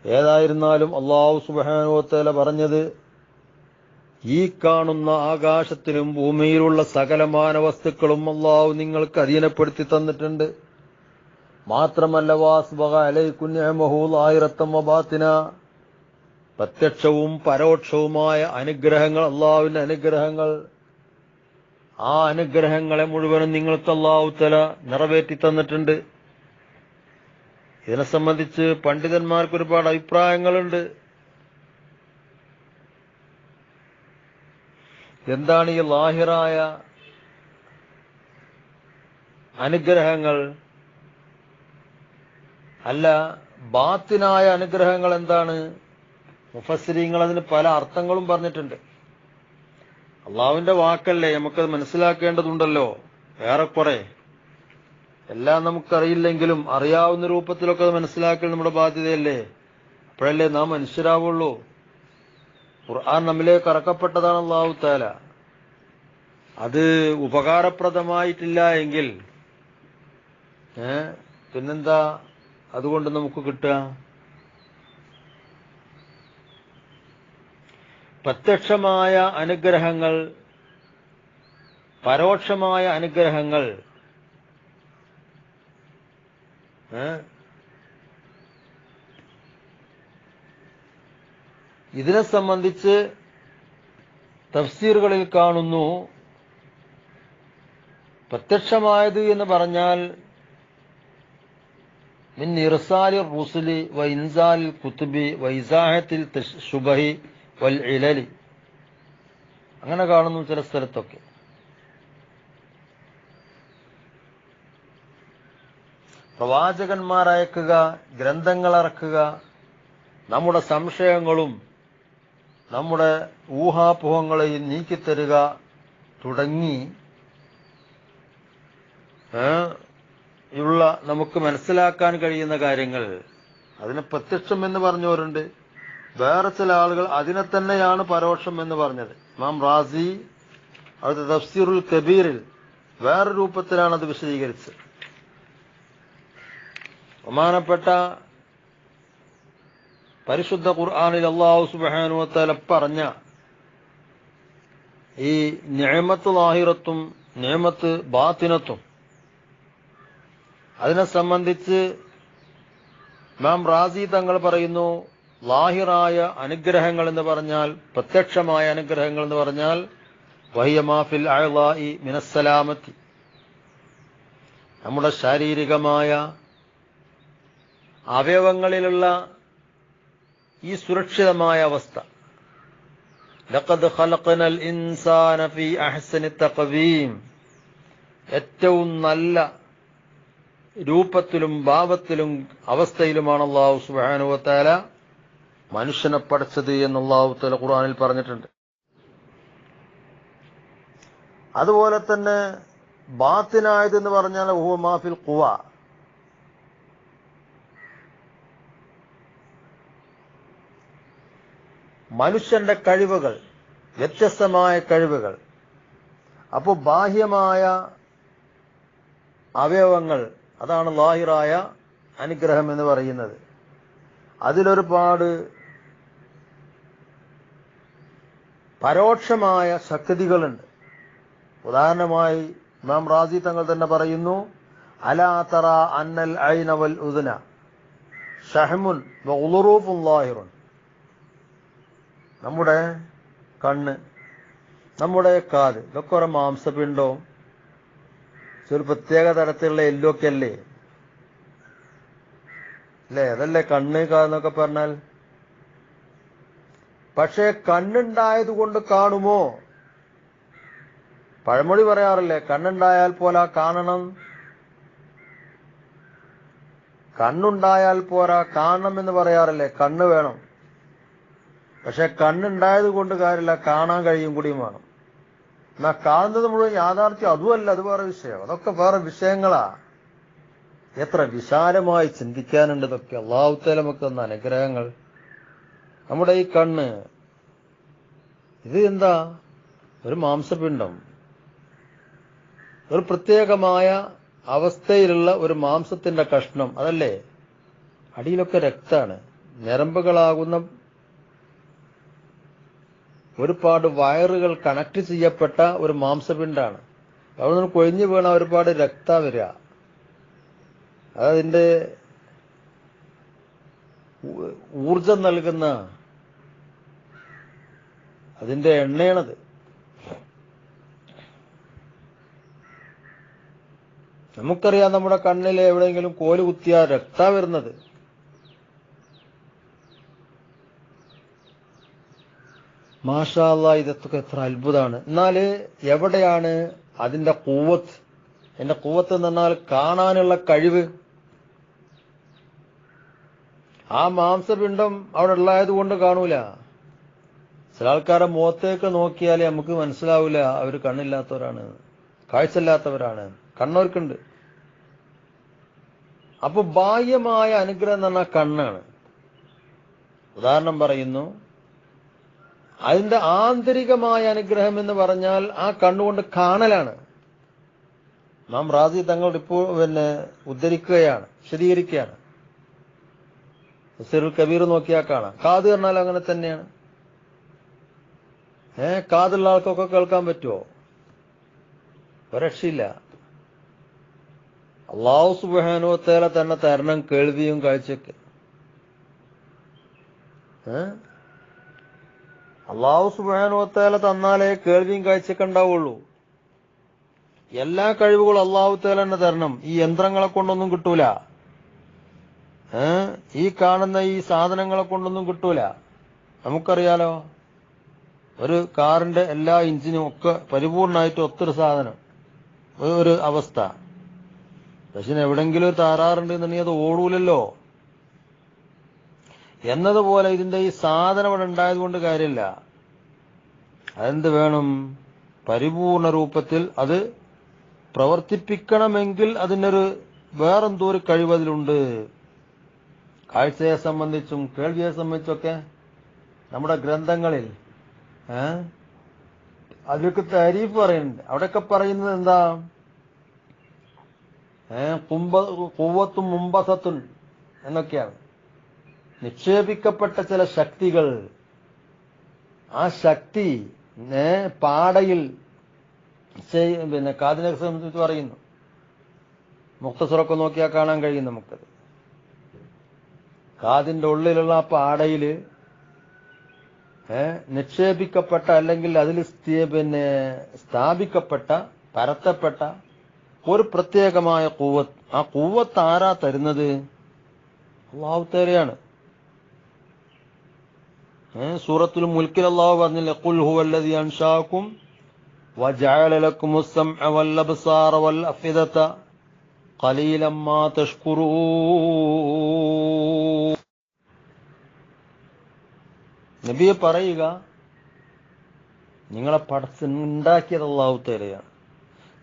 ഏതായിരുന്നാലും അല്ലാഹു സുബ്ഹാനഹു വ തആല പറഞ്ഞത്, ഈ കാണുന്ന ആകാശത്തിലും ഭൂമിയിലുള്ള സകലമാന വസ്തുക്കളും അല്ലാഹു നിങ്ങൾക്ക് അധീനപ്പെടുത്തി തന്നിട്ടുണ്ട്. മാത്രമല്ല വാസ്ബഗ അലൈക്കും നിഅമഹു ളാഹിറത്തൻ വബാത്തിന, പ്രത്യക്ഷവും പരോക്ഷവുമായ അനുഗ്രഹങ്ങൾ, അല്ലാഹുവിന്റെ അനുഗ്രഹങ്ങൾ, ആ അനുഗ്രഹങ്ങളെ മുഴുവനും നിങ്ങൾക്ക് അല്ലാഹു തആല നിറവേറ്റി തന്നിട്ടുണ്ട്. ഇതിനെ സംബന്ധിച്ച് പണ്ഡിതന്മാർക്ക് ഒരുപാട് അഭിപ്രായങ്ങളുണ്ട്. എന്താണ് ഈ ലാഹിറായ അനുഗ്രഹങ്ങൾ? അല്ല, ബാത്തിനായ അനുഗ്രഹങ്ങൾ എന്താണ്? മുഫസ്സിരീങ്ങൾ അതിന് പല അർത്ഥങ്ങളും പറഞ്ഞിട്ടുണ്ട്. അള്ളാഹുവിന്റെ വാക്കല്ലേ, നമുക്കത് മനസ്സിലാക്കേണ്ടതുണ്ടല്ലോ. ഏറെക്കുറെ എല്ലാം നമുക്കറിയില്ലെങ്കിലും അറിയാവുന്ന രൂപത്തിലൊക്കെ അത് മനസ്സിലാക്കൽ നമ്മുടെ ബാധ്യതയല്ലേ. അപ്പോഴല്ലേ നാം മനുഷ്യരാവുള്ളൂ. ഖുർആൻ നമ്മിലേക്ക് ഇറക്കപ്പെട്ടതാണ് അല്ലാഹു തആല. അത് ഉപകാരപ്രദമായിട്ടില്ല എങ്കിൽ പിന്നെന്താ അതുകൊണ്ട് നമുക്ക് കിട്ടുക? പ്രത്യക്ഷമായ അനുഗ്രഹങ്ങൾ, പരോക്ഷമായ അനുഗ്രഹങ്ങൾ, ഇതിനെ സംബന്ധിച്ച് തഫ്സീറുകളിൽ കാണുന്നു, പ്രത്യക്ഷമായത് എന്ന് പറഞ്ഞാൽ മിൻ ഇർസാലി റുസുലി വ ഇൻസാലിൽ കുതുബി വ ഇസാഹത്തിൽ ശുബഹി വൽ ഇലലി, അങ്ങനെ കാണുന്നു ചില സ്ഥലത്തൊക്കെ. പ്രവാചകന്മാരയക്കുക, ഗ്രന്ഥങ്ങൾ ഇറക്കുക, നമ്മുടെ സംശയങ്ങളും നമ്മുടെ ഊഹാപോഹങ്ങളെയും നീക്കിത്തരുക തുടങ്ങി ഉള്ള നമുക്ക് മനസ്സിലാക്കാൻ കഴിയുന്ന കാര്യങ്ങൾ, അതിനെ പ്രത്യക്ഷം എന്ന് പറഞ്ഞവരുണ്ട്. വേറെ ചില ആളുകൾ അതിനെ തന്നെയാണ് പരോക്ഷം എന്ന് പറഞ്ഞത്. ഇമാം റാസി അവിടുത്തെ തഫ്സീറുൽ കബീറിൽ വേറെ രൂപത്തിലാണ് അത് വിശദീകരിച്ചത്. ബഹുമാനപ്പെട്ട പരിശുദ്ധ ഖുർആനിൽ അല്ലാഹു സുബ്ഹാനഹു വ തആല പറഞ്ഞ ഈ നിഅമത്ത് ലാഹിറത്തും നിഅമത്ത് ബാത്തിനത്തും, അതിനെ സംബന്ധിച്ച് ഇമാം റാസി തങ്ങൾ പറയുന്നു, ലാഹിറായ അനുഗ്രഹങ്ങൾ എന്ന് പറഞ്ഞാൽ, പ്രത്യക്ഷമായ അനുഗ്രഹങ്ങൾ എന്ന് പറഞ്ഞാൽ വഹിയ മാ ഫിൽ അഅ്ളാഇ മിനസ്സലാമത്തി, നമ്മുടെ ശാരീരികമായ അവയവങ്ങളിലുള്ള ഈ സുരക്ഷിതമായ അവസ്ഥ. ലഖദ് ഖലഖനൽ ഇൻസാന ഫീ അഹ്സനി തഖ്വീം, ഏറ്റവും നല്ല രൂപത്തിലും ഭാവത്തിലും അവസ്ഥയിലുമാണ് അല്ലാഹു സുബ്ഹാനഹു വ തആല മനുഷ്യനെ പഠിച്ചത് എന്ന് അല്ലാഹു തആല ഖുർആനിൽ പറഞ്ഞിട്ടുണ്ട്. അതുപോലെ തന്നെ ബാത്തിനായത് എന്ന് പറഞ്ഞാൽ ഹുവ മാ ഫിൽ ഖുവ, മനുഷ്യന്റെ കഴിവുകൾ, വ്യത്യസ്തമായ കഴിവുകൾ. അപ്പോൾ ബാഹ്യമായ അവയവങ്ങൾ, അതാണ് ലാഹിറായ അനുഗ്രഹം എന്ന് പറയുന്നത്. അതിലൊരുപാട് പരോക്ഷമായ ശക്തികളുണ്ട്. ഉദാഹരണമായി ഇമാം റാസി തങ്ങൾ തന്നെ പറയുന്നു, അലാ തറ അന്നൽ ഐന വൽ ഉദ്ന ഷഹ്മുൻ വ ഉളുറൂഫുൻ ലാഹിറുൻ, നമ്മുടെ കണ്ണ്, നമ്മുടെ കാത്, ഇതൊക്കെ ഒരു മാംസപിണ്ഡവും ഒരു പ്രത്യേക തരത്തിലുള്ള എല്ലൊക്കെ അല്ലേ, അതല്ലേ കണ്ണ് കാതെന്നൊക്കെ പറഞ്ഞാൽ. പക്ഷേ കണ്ണുണ്ടായത് കൊണ്ട് കാണുമോ? പഴമൊഴി പറയാറില്ലേ, കണ്ണുണ്ടായാൽ പോരാ കാണണം, കണ്ണുണ്ടായാൽ പോരാ കാണണം എന്ന് പറയാറില്ലേ. കണ്ണ് വേണം, പക്ഷെ കണ്ണുണ്ടായത് കൊണ്ട് കാര്യമില്ല, കാണാൻ കഴിയും കൂടിയും വേണം. എന്നാ കാണുന്നത് മുഴുവൻ യാഥാർത്ഥ്യം അതുമല്ല, അത് വേറെ വിഷയം, അതൊക്കെ വേറെ വിഷയങ്ങളാ. എത്ര വിശാലമായി ചിന്തിക്കാനുണ്ട് ഇതൊക്കെ. അല്ലാഹു തആല നമുക്ക് തന്ന അനുഗ്രഹങ്ങൾ. നമ്മുടെ ഈ കണ്ണ്, ഇത് എന്താ? ഒരു മാംസപിണ്ഡം, ഒരു പ്രത്യേകമായ അവസ്ഥയിലുള്ള ഒരു മാംസത്തിന്റെ കഷ്ണം, അതല്ലേ? അടിയിലൊക്കെ രക്താണ്, ഞരമ്പുകളാകുന്ന ഒരുപാട് വയറുകൾ കണക്ട് ചെയ്യപ്പെട്ട ഒരു മാംസപിണ്ഡാണ്. അവിടെ നിന്ന് കൊഴിഞ്ഞു വീണ ഒരുപാട് രക്ത വരിക, അതതിന്റെ ഊർജം നൽകുന്ന അതിന്റെ എണ്ണയാണത്. നമുക്കറിയാം നമ്മുടെ കണ്ണിൽ എവിടെയെങ്കിലും കോല് കുത്തിയാൽ രക്ത വരുന്നത്. മാഷാ അല്ലാഹ്, ഇതൊക്കെ എത്ര അത്ഭുതമാണ്. എന്നാല് എവിടെയാണ് അതിന്റെ ഖുവത്ത്? എന്റെ ഖുവത്ത് എന്ന് പറഞ്ഞാൽ കാണാനുള്ള കഴിവ്. ആ മാംസപിണ്ഡം അവിടെ ഉള്ളായത് കൊണ്ട് കാണൂല. ചില ആൾക്കാരെ മുഖത്തേക്ക് നോക്കിയാലേ നമുക്ക് മനസ്സിലാവില്ല അവർ കണ്ണില്ലാത്തവരാണ്, കാഴ്ചയില്ലാത്തവരാണ്. കണ്ണവർക്കുണ്ട്. അപ്പൊ ബാഹ്യമായ അനുഗ്രഹം എന്ന് പറഞ്ഞാൽ കണ്ണാണ്. ഉദാഹരണം പറയുന്നു, അതിന്റെ ആന്തരികമായ അനുഗ്രഹം എന്ന് പറഞ്ഞാൽ ആ കണ്ണുകൊണ്ട് കാണലാണ്. നാം റാസി തങ്ങൾ ഇപ്പോൾ ഉദ്ധരിക്കുകയാണ്, വിശദീകരിക്കുകയാണ്. തഫ്സീറുൽ കബീർ നോക്കിയാൽ കാണാം. കാത് പറഞ്ഞാൽ അങ്ങനെ തന്നെയാണ്. കാതുള്ള ആൾക്കൊക്കെ കേൾക്കാൻ പറ്റുമോ? ഒരക്ഷയില്ല. അല്ലാഹു സുബ്ഹാനഹു വ തആല തന്നെ തരണം കേൾവിയും കാഴ്ചയൊക്കെ. അല്ലാഹു സുബ്ഹാനഹു വ തആല തന്നാലേ കേൾവിയും കാഴ്ചയൊക്കെ ഉണ്ടാവുള്ളൂ. എല്ലാ കഴിവുകളും അല്ലാഹു തആല തന്നെ തരണം. ഈ യന്ത്രങ്ങളെ കൊണ്ടൊന്നും കിട്ടൂല. ഈ കാണുന്ന ഈ സാധനങ്ങളെ കൊണ്ടൊന്നും കിട്ടൂല. നമുക്കറിയാലോ, ഒരു കാറിന്റെ എല്ലാ എഞ്ചിനും ഒക്കെ പരിപൂർണമായിട്ട് ഒത്തൊരു സാധനം, ഒരു അവസ്ഥ. പക്ഷെ എവിടെങ്കിലും ഒരു താറാറുണ്ടെന്നുണ്ടെങ്കിൽ അത് ഓടൂലല്ലോ. എന്നതുപോലെ ഇതിന്റെ ഈ സാധനം ഇവിടെ ഉണ്ടായത് കൊണ്ട് കാര്യമില്ല. അതെന്ത് വേണം? പരിപൂർണ രൂപത്തിൽ അത് പ്രവർത്തിപ്പിക്കണമെങ്കിൽ അതിനൊരു വേറെന്തോ ഒരു കഴിവ് അതിലുണ്ട്. കാഴ്ചയെ സംബന്ധിച്ചും കേൾവിയെ സംബന്ധിച്ചൊക്കെ നമ്മുടെ ഗ്രന്ഥങ്ങളിൽ അതിലൊക്കെ താരീഫ് പറയുന്നുണ്ട്. അവിടെയൊക്കെ പറയുന്നത് എന്താ? ഖുവ്വത്തും മുംബസത്തുൻ എന്നൊക്കെയാണ്. നിക്ഷേപിക്കപ്പെട്ട ചില ശക്തികൾ, ആ ശക്തി പാടയിൽ കാതിനെ സംബന്ധിച്ച് പറയുന്നു. മുഖ്തസറൊക്കെ നോക്കിയാൽ കാണാൻ കഴിയും നമുക്കത്. കാതിന്റെ ഉള്ളിലുള്ള ആ പാടയില് നിക്ഷേപിക്കപ്പെട്ട അല്ലെങ്കിൽ അതിൽ സ്ഥാപിക്കപ്പെട്ട പരത്തപ്പെട്ട ഒരു പ്രത്യേകമായ ഖുവ്വത്ത്. ആ ഖുവ്വത്ത് ആരാ തരുന്നത്? അല്ലാഹു തആലയാണ്. സൂറത്തുൽ മുൽക്കിൽ അല്ലാഹു പറഞ്ഞില്ലേ, ഖുൽ ഹുവല്ലദീ അൻശാഅകും വജഅല ലക്കുമുസ് സമഅ വൽ അബ്സാറ വൽ അഫ്ഇദത ഖലീലൻ മാ തഷ്കുറൂൻ. നബിയെ പറയുക, നിങ്ങളെ ഉണ്ടാക്കിയത് അല്ലാഹു തആലയാണ്.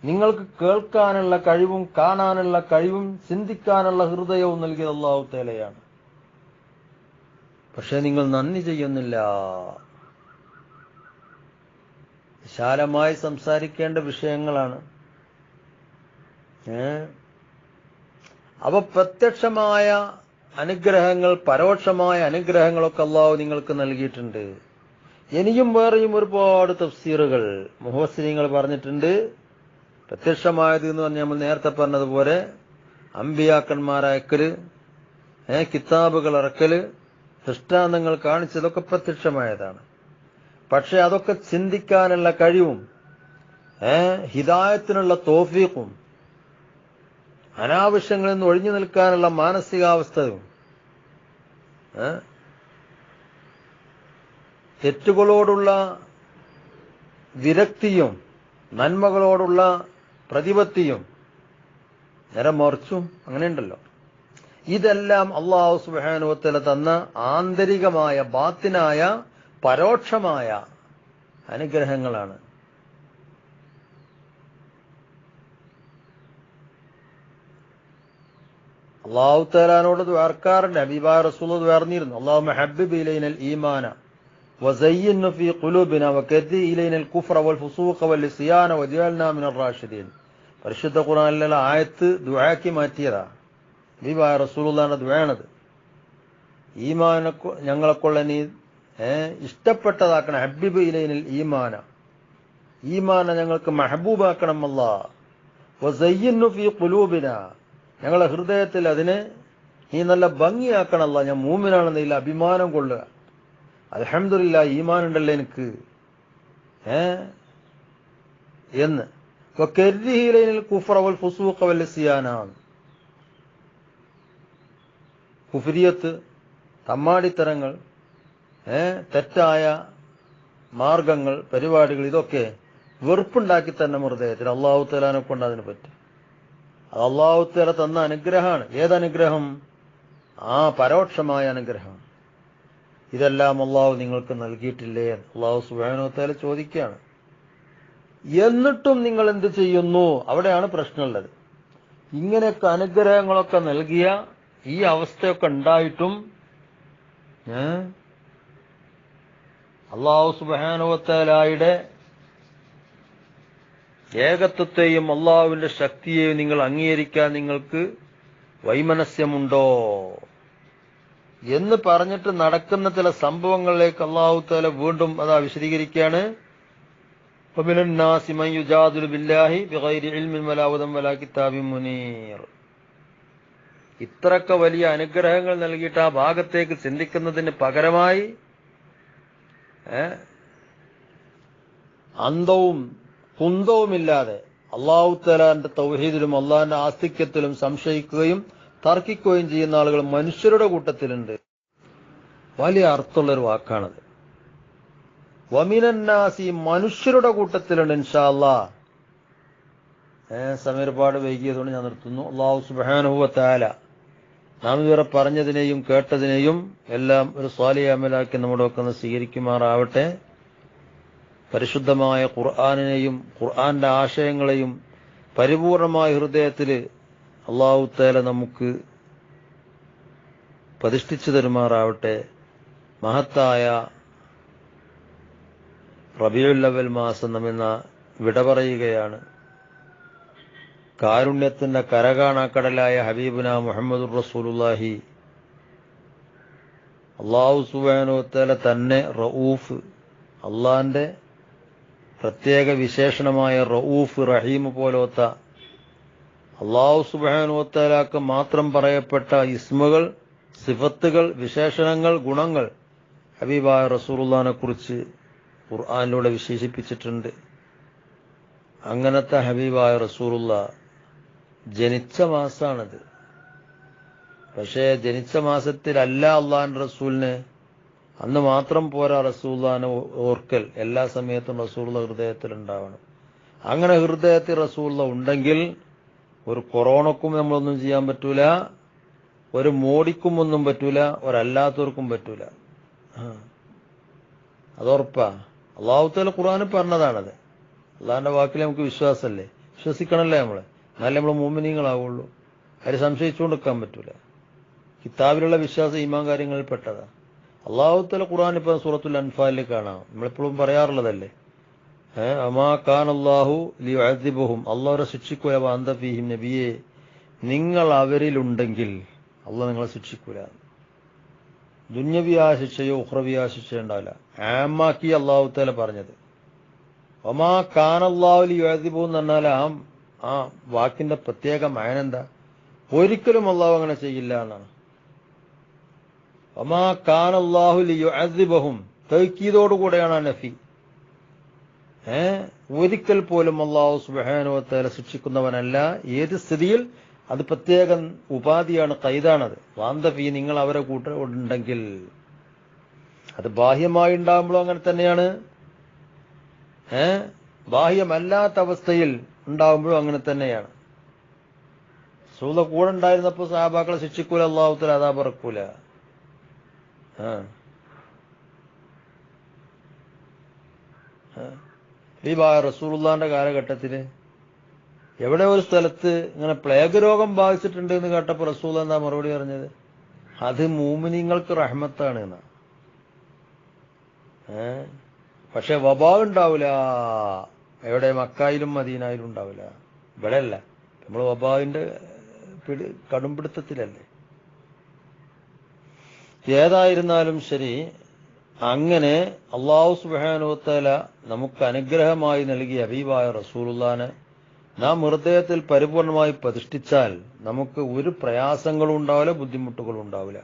നിങ്ങൾക്ക് കേൾക്കാനുള്ള കഴിവും കാണാനുള്ള കഴിവും ചിന്തിക്കാനുള്ള ഹൃദയവും നൽകിയത് അല്ലാഹു തആലയാണ്. പക്ഷെ നിങ്ങൾ നന്ദി ചെയ്യുന്നില്ല. വിശാലമായി സംസാരിക്കേണ്ട വിഷയങ്ങളാണ്. അപ്പൊ പ്രത്യക്ഷമായ അനുഗ്രഹങ്ങൾ, പരോക്ഷമായ അനുഗ്രഹങ്ങളൊക്കെ അല്ലാഹു നിങ്ങൾക്ക് നൽകിയിട്ടുണ്ട്. ഇനിയും വേറെയും ഒരുപാട് തഫ്സീറുകൾ മുഹസ്സിനീങ്ങൾ പറഞ്ഞിട്ടുണ്ട്. പ്രത്യക്ഷമായത് എന്ന് പറഞ്ഞാൽ നമ്മൾ നേരത്തെ പറഞ്ഞതുപോലെ അമ്പിയാക്കന്മാരയക്കല്, കിതാബുകൾ ഇറക്കല്, ദൃഷ്ടാന്തങ്ങൾ കാണിച്ചതൊക്കെ പ്രത്യക്ഷമായതാണ്. പക്ഷെ അതൊക്കെ ചിന്തിക്കാനുള്ള കഴിവും ഹിദായത്തിനുള്ള തൗഫീഖും അനാവശ്യങ്ങളിൽ നിന്ന് ഒഴിഞ്ഞു നിൽക്കാനുള്ള മാനസികാവസ്ഥയും തെറ്റുകളോടുള്ള വിരക്തിയും നന്മകളോടുള്ള പ്രതിപത്തിയും നേരെ മറിച്ചും അങ്ങനെയുണ്ടല്ലോ. ഇതെല്ലാം അല്ലാഹു സുബ്ഹാനഹു വ തആല തന്ന ആന്തരികമായ ബാത്തിനായ പരോക്ഷമായ അനുഗ്രഹങ്ങളാണ്. അല്ലാഹു തആലയോട് ദുആർക്കാറുണ്ട്. ഹബീബായ റസൂലുള്ളാഹി പറഞ്ഞിരുന്നു, അല്ലാഹുമ്മ ഹബ്ബിബ് ഇലൈനൽ ഈമാന വസയ്യിൻഹു ഫീ ഖുലൂബിനാ വകദ്ദി ഇലൈനൽ കുഫ്ര വൽ ഫുസൂഖ വൽ ഇസ്യാന വജഅൽനാ മിനർ റാഷിദീൻ. പരിശുദ്ധ ഖുർആനിലെ ആയത്ത് ദുആക്കി മാറ്റിയതാ. ഹബീബായ റസൂലുള്ളാഹിന്റെ ദുആയാണത്. ഞങ്ങളെക്കൊള്ള നീ ഇഷ്ടപ്പെട്ടതാക്കണം. ഹബ്ബിബ് ഇലൈനിൽ ഈമാന ഞങ്ങൾക്ക് മെഹബൂബാക്കണം. അല്ലാ വസയ്യിന്നു ഫീ ഖുലൂബിനാ, ഞങ്ങളെ ഹൃദയത്തിൽ അതിനെ നീ നല്ല ഭംഗിയാക്കണമല്ല. ഞാൻ മൂമിനാണെന്ന് ഇതിൽ അഭിമാനം കൊള്ളുക. അൽഹംദുലില്ലാ ഈമാൻ ഉണ്ടല്ലോ എനിക്ക് എന്ന്. കുഫ്ര വൽ ഫുസൂഖ വൽ ഇസ്യാന, കുഫ്രിയത്ത്, തമ്മാടിത്തരങ്ങൾ, തെറ്റായ മാർഗങ്ങൾ, പരിപാടികൾ, ഇതൊക്കെ വെറുപ്പുണ്ടാക്കി തന്നെ ഹൃദയത്തിൽ. അല്ലാഹു തആലനെ കൊണ്ട് അതിന് പറ്റും. അത് അല്ലാഹു തആല തന്ന അനുഗ്രഹമാണ്. ഏതനുഗ്രഹം? പരോക്ഷമായ അനുഗ്രഹം. ഇതെല്ലാം അല്ലാഹു നിങ്ങൾക്ക് നൽകിയിട്ടില്ലേ? അല്ലാഹു സുബ്ഹാനഹു വ തആല ചോദിക്കുകയാണ്. എന്നിട്ടും നിങ്ങൾ എന്ത് ചെയ്യുന്നു? അവിടെയാണ് പ്രശ്നമുള്ളത്. ഇങ്ങനെയൊക്കെ അനുഗ്രഹങ്ങളൊക്കെ നൽകിയ ഈ അവസ്ഥയൊക്കെ ഉണ്ടായിട്ടും അല്ലാഹു സുബ്ഹാനഹു വ തആലയുടെ ഏകത്വത്തെയും അല്ലാഹുവിന്റെ ശക്തിയെയും നിങ്ങൾ അംഗീകരിക്കാൻ നിങ്ങൾക്ക് വൈമനസ്യമുണ്ടോ എന്ന് പറഞ്ഞിട്ട് നടക്കുന്ന ചില സംഭവങ്ങളിലേക്ക് അല്ലാഹു തആല വീണ്ടും വിശദീകരിക്കുകയാണ്. ഫമിനന്നാസി മൻ യുജാദിലു ബില്ലാഹി ബിഗൈരി ഇൽമിൻ വലാ ഹുദൻ വലാ കിതാബിൻ മുനീർ. ഇത്രയൊക്കെ വലിയ അനുഗ്രഹങ്ങൾ നൽകിയിട്ട് ആ ഭാഗത്തേക്ക് ചിന്തിക്കുന്നതിന് പകരമായി അന്തവും കുന്തവുമില്ലാതെ അല്ലാഹു തആലാന്റെ തൗഹീദിലും അല്ലാഹുവിന്റെ ആസ്തിക്യത്തിലും സംശയിക്കുകയും തർക്കിക്കുകയും ചെയ്യുന്ന ആളുകൾ മനുഷ്യരുടെ കൂട്ടത്തിലുണ്ട്. വലിയ അർത്ഥമുള്ളൊരു വാക്കാണത്. വമിനന്നാസി, മനുഷ്യരുടെ കൂട്ടത്തിലുണ്ട്. ഇൻഷാ അല്ലാഹ് സമയം ഒരുപാട് വൈകിയതുകൊണ്ട് ഞാൻ നിർത്തുന്നു. അല്ലാഹു സുബ്ഹാനഹു വ തആല നാം ഇതുവരെ പറഞ്ഞതിനെയും കേട്ടതിനെയും എല്ലാം ഒരു സ്വാലിഹ് അമലാക്കി നമ്മുടെ ഒക്കെ ഒന്ന് സ്വീകരിക്കുമാറാവട്ടെ. പരിശുദ്ധമായ ഖുർആനിനെയും ഖുർആന്റെ ആശയങ്ങളെയും പരിപൂർണമായ ഹൃദയത്തിൽ അല്ലാഹു തആല നമുക്ക് പ്രതിഷ്ഠിച്ചു തരുമാറാവട്ടെ. മഹത്തായ റബീഉൽ അവ്വൽ മാസം നമ്മിന്ന് വിട പറയുകയാണ്. കാരുണ്യത്തിന്റെ കരകാണാക്കടലായ ഹബീബുന മുഹമ്മദുർ റസൂലുള്ളാഹി അല്ലാഹു സുബ്ഹാനഹു വ തആല തന്നെ റഊഫ്, അള്ളാന്റെ പ്രത്യേക വിശേഷണമായ റഊഫ് റഹീം പോലത്തെ അല്ലാഹു സുബ്ഹാനഹു വ തആലക്ക് മാത്രം പറയപ്പെട്ട ഇസ്മുകൾ, സിഫത്തുകൾ, വിശേഷണങ്ങൾ, ഗുണങ്ങൾ ഹബീബായ റസൂലുള്ളാഹിനെ കുറിച്ച് ഖുർആനിലൂടെ വിശേഷിപ്പിച്ചിട്ടുണ്ട്. അങ്ങനത്തെ ഹബീബായ റസൂലുള്ളാഹ് ജനിച്ച മാസമാണത്. പക്ഷേ ജനിച്ച മാസത്തിലല്ല അള്ളാഹിന്റെ റസൂലിന് അന്ന് മാത്രം പോരാ റസൂലുള്ളാഹിനെ ഓർക്കൽ. എല്ലാ സമയത്തും റസൂലുള്ള ഹൃദയത്തിൽ ഉണ്ടാവണം. അങ്ങനെ ഹൃദയത്തിൽ റസൂലുള്ള ഉണ്ടെങ്കിൽ ഒരു കൊറോണക്കും നമ്മളൊന്നും ചെയ്യാൻ പറ്റൂല, ഒരു മോഡിക്കും ഒന്നും പറ്റൂല, ഒരല്ലാത്തവർക്കും പറ്റൂല. അതുറപ്പാ. അല്ലാഹു തആല ഖുർആനിൽ പറഞ്ഞതാണത്. അള്ളാഹിന്റെ വാക്കിൽ നമുക്ക് വിശ്വാസമല്ലേ? വിശ്വസിക്കണല്ലേ നമ്മള്? എന്നാലേ നമ്മൾ മുഅ്മിനീങ്ങളാവുള്ളൂ. അതിൽ സംശയിച്ചുകൊണ്ടിരിക്കാൻ പറ്റൂല. കിതാബിലുള്ള വിശ്വാസം ഈമാൻ കാര്യങ്ങളിൽ പെട്ടതാ. അല്ലാഹു തആല ഖുർആൻ ഇപ്പൊ സൂറത്തുൽ അൻഫാലിൽ കാണാം. നമ്മളെപ്പോഴും പറയാറുള്ളതല്ലേ, അമാ കാനല്ലാഹു ലിയുഅദ്ദിബുഹും, അല്ലാഹുവരെ ശിക്ഷിക്കൂല, വഅന്ത ഫീഹിം, നബിയെ നിങ്ങൾ അവരിലുണ്ടെങ്കിൽ അല്ലാഹു നിങ്ങളെ ശിക്ഷിക്കൂല. ദുന്യവിയായ ശിക്ഷയോ ഉഖ്റവിയായ ശിക്ഷയോ ഉണ്ടാവില്ല. ആമാക്കി അല്ലാഹു തആല പറഞ്ഞത്. ഒമാ കാനല്ലാഹു ലിയുഅദ്ദിബുഹും എന്ന് പറഞ്ഞാൽ ആ വാക്കിന്റെ പ്രത്യേക മഅന എന്താ? ഒരിക്കലും അല്ലാഹു അങ്ങനെ ചെയ്യില്ല എന്നാണ്. ഒമാ കാനല്ലാഹു ലിയുഅദ്ദിബുഹും, തൗക്കീദോടുകൂടെയാണ് ആ നഫി. ഒരിക്കൽ പോലും അല്ലാഹു സുബ്ഹാനഹു വ തആല ശിക്ഷിക്കുന്നവനല്ല. ഏത് സ്ഥിതിയിൽ? അത് പ്രത്യേക ഉപാധിയാണ്, ഖൈദാണത്. വാന്ത ഫീ, നിങ്ങൾ അവരെ കൂട്ടുണ്ടെങ്കിൽ. അത് ബാഹ്യമായി ഉണ്ടാകുമ്പോഴും അങ്ങനെ തന്നെയാണ്, ബാഹ്യമല്ലാത്ത അവസ്ഥയിൽ ഉണ്ടാകുമ്പോഴും അങ്ങനെ തന്നെയാണ്. റസൂലുള്ള കൂടെ ഉണ്ടായിരുന്നപ്പോൾ സഹാബാക്കളെ ശിക്ഷിക്കൂല, അല്ലാഹു തആല അദാബ് ഇറക്കൂല. ഹബീബായ റസൂലുള്ളാഹിന്റെ കാലഘട്ടത്തില് എവിടെ ഒരു സ്ഥലത്ത് ഇങ്ങനെ പ്ലേഗ് രോഗം ബാധിച്ചിട്ടുണ്ട് എന്ന് കേട്ടപ്പോൾ റസൂൽ എന്താ മറുപടി പറഞ്ഞത്? അത് മുഅ്മിനീങ്ങൾക്ക് റഹ്മത്താണ് എന്നാ. പക്ഷെ വബാ ഉണ്ടാവില്ല. എവിടെ? മക്കായിലും മദീനായിലും ഉണ്ടാവില്ല. ഇവിടെ അല്ല. നമ്മൾ വബാവിന്റെ കടുംപിടുത്തത്തിലല്ലേ. ഏതായിരുന്നാലും ശരി, അങ്ങനെ അല്ലാഹു സുബ്ഹാനഹു വ തആല നമുക്ക് അനുഗ്രഹമായി നൽകിയ ഹബീബായ റസൂലുള്ളാഹിനെ നാം ഹൃദയത്തിൽ പരിപൂർണമായി പ്രതിഷ്ഠിച്ചാൽ നമുക്ക് ഒരു പ്രയാസങ്ങളും ഉണ്ടാവില്ല, ബുദ്ധിമുട്ടുകളും ഉണ്ടാവില്ല.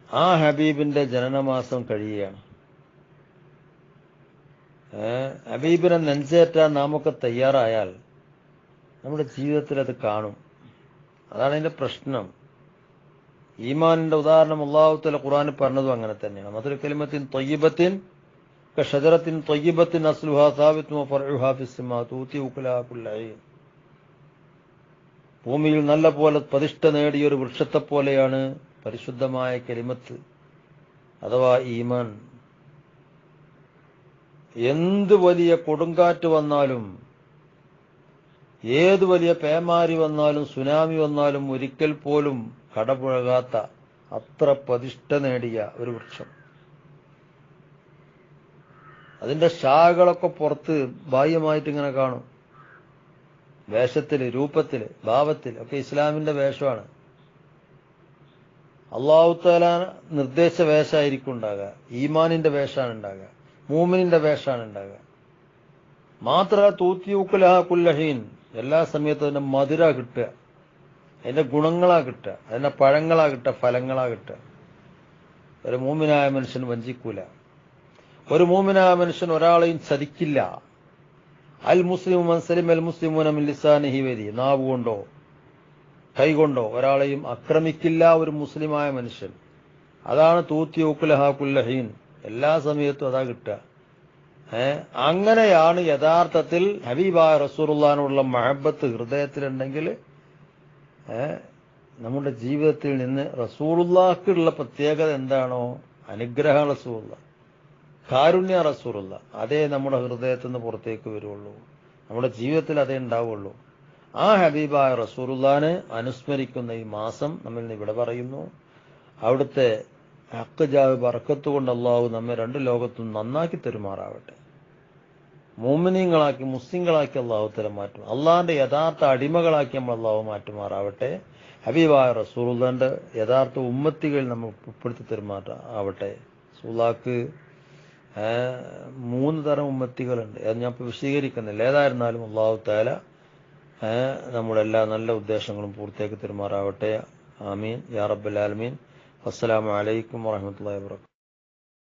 ആ ഹബീബിന്റെ ജനനമാസം കഴിയുകയാണ്. ഹബീബിനെ നെഞ്ചേറ്റാൻ നാമൊക്കെ തയ്യാറായാൽ നമ്മുടെ ജീവിതത്തിൽ അത് കാണും. അതാണ് അതിന്റെ പ്രശ്നം. ഈമാനിന്റെ ഉദാഹരണം അല്ലാഹു തആല ഖുർആനിൽ പറഞ്ഞതും അങ്ങനെ തന്നെയാണ്. മദുൽ കലിമത്തിൻ ത്വയ്യിബത്തിൻ കശജറത്തിൻ ത്വയ്യിബത്തിൻ അസ്ലുഹാ സാബിത്തുൻ വഫർഉഹാ ഫിസ്സമാ തൂതി ഉകുലഹാ കുല്ല ഹീൻ. ഭൂമിയിൽ നല്ല പോലെ പ്രതിഷ്ഠ നേടിയ ഒരു വൃക്ഷത്തെ പോലെയാണ് പരിശുദ്ധമായ കലിമത്ത് അഥവാ ഈമാൻ. എന്ത് വലിയ കൊടുങ്കാറ്റ് വന്നാലും, ഏത് വലിയ പേമാരി വന്നാലും, സുനാമി വന്നാലും ഒരിക്കൽ പോലും കടപുഴകാത്ത അത്ര പ്രതിഷ്ഠ നേടിയ ഒരു വൃക്ഷം. അതിന്റെ ശാഖകളൊക്കെ പുറത്ത് ബാഹ്യമായിട്ട് ഇങ്ങനെ കാണും. വേഷത്തില്, രൂപത്തില്, ഭാവത്തിൽ ഒക്കെ ഇസ്ലാമിന്റെ വേഷമാണ്. അല്ലാഹു തആല നിർദ്ദേശ വേഷമായിരിക്കും ഉണ്ടാകുക. ഈമാനിന്റെ വേഷമാണ് ഉണ്ടാകുക, മൂമിനിന്റെ വേഷമാണ് ഉണ്ടാകുക. മാത്രമല്ല തൂത്തി ഉകുലഹാ കുല്ല ഹീൻ, എല്ലാ സമയത്തും അതിന്റെ മധുര കിട്ടുക, അതിന്റെ ഗുണങ്ങളാ കിട്ടുക, അതിന്റെ പഴങ്ങളാ കിട്ടുക, ഫലങ്ങളാ കിട്ടുക. ഒരു മൂമിനായ മനുഷ്യൻ വഞ്ചിക്കൂല. ഒരു മൂമിനായ മനുഷ്യൻ ഒരാളെയും ചതിക്കില്ല. അൽ മുസ്ലിമു മൻ സലിമ അൽ മുസ്ലിമൂന മിൻ ലിസാനിഹി വയദിഹി, നാവ് കൊണ്ടോ കൈകൊണ്ടോ ഒരാളെയും ആക്രമിക്കില്ല ഒരു മുസ്ലിമായ മനുഷ്യൻ. അതാണ് തൂത്തി ഉകുലഹാ കുല്ല ഹീൻ, എല്ലാ സമയത്തും അതാ കിട്ടുക. അങ്ങനെയാണ് യഥാർത്ഥത്തിൽ ഹബീബായ റസൂലുള്ളാഹിനോടുള്ള മഹബത്ത് ഹൃദയത്തിലുണ്ടെങ്കിൽ നമ്മുടെ ജീവിതത്തിൽ നിന്ന് റസൂലുള്ളാഹിക്കുള്ള പ്രത്യേകത എന്താണോ, അനുഗ്രഹ റസൂലുള്ള, കാരുണ്യ റസൂലുള്ള, അതേ നമ്മുടെ ഹൃദയത്തിൽ നിന്ന് പുറത്തേക്ക് വരുള്ളൂ, നമ്മുടെ ജീവിതത്തിൽ അതേ ഉണ്ടാവുള്ളൂ. ആ ഹബീബായ റസൂലുള്ളാഹിനെ അനുസ്മരിക്കുന്ന ഈ മാസം നമ്മൾ ഇന്ന് ഇവിടെ പറയുന്നു. അവിടുത്തെ ഹക്ക് ജാഹ് ബർക്കത്ത് കൊണ്ട് അല്ലാഹു നമ്മെ രണ്ട് ലോകത്തും നന്നാക്കി തെരുമാറാവട്ടെ. മുഅ്മിനീങ്ങളാക്കി, മുസ്ലിങ്ങളാക്കി അല്ലാഹു തആല മാറ്റും. അള്ളാഹിന്റെ യഥാർത്ഥ അടിമകളാക്കി നമ്മൾ അല്ലാഹു മാറ്റുമാറാവട്ടെ. ഹബീബായ റസൂലുള്ളാഹിന്റെ യഥാർത്ഥ ഉമ്മത്തികൾ നമ്മൾ ഉൾപ്പെടുത്തി തെരുമാറാവട്ടെ. റസൂലുള്ളാഹിക്ക് 3 തരം ഉമ്മത്തികളുണ്ട്. അത് ഞാൻ ഇപ്പോൾ വിശദീകരിക്കുന്നില്ല. ഏതായിരുന്നാലും അല്ലാഹു തആല നമ്മുടെ എല്ലാ നല്ല ഉദ്ദേശങ്ങളും പൂർത്തിയാക്കി തെരുമാറാവട്ടെ. ആമീൻ യാ റബ്ബൽ ആലമീൻ. അസ്സലാമു അലൈക്കും വറഹ്മത്തുള്ളാഹി വബറകാതുഹു.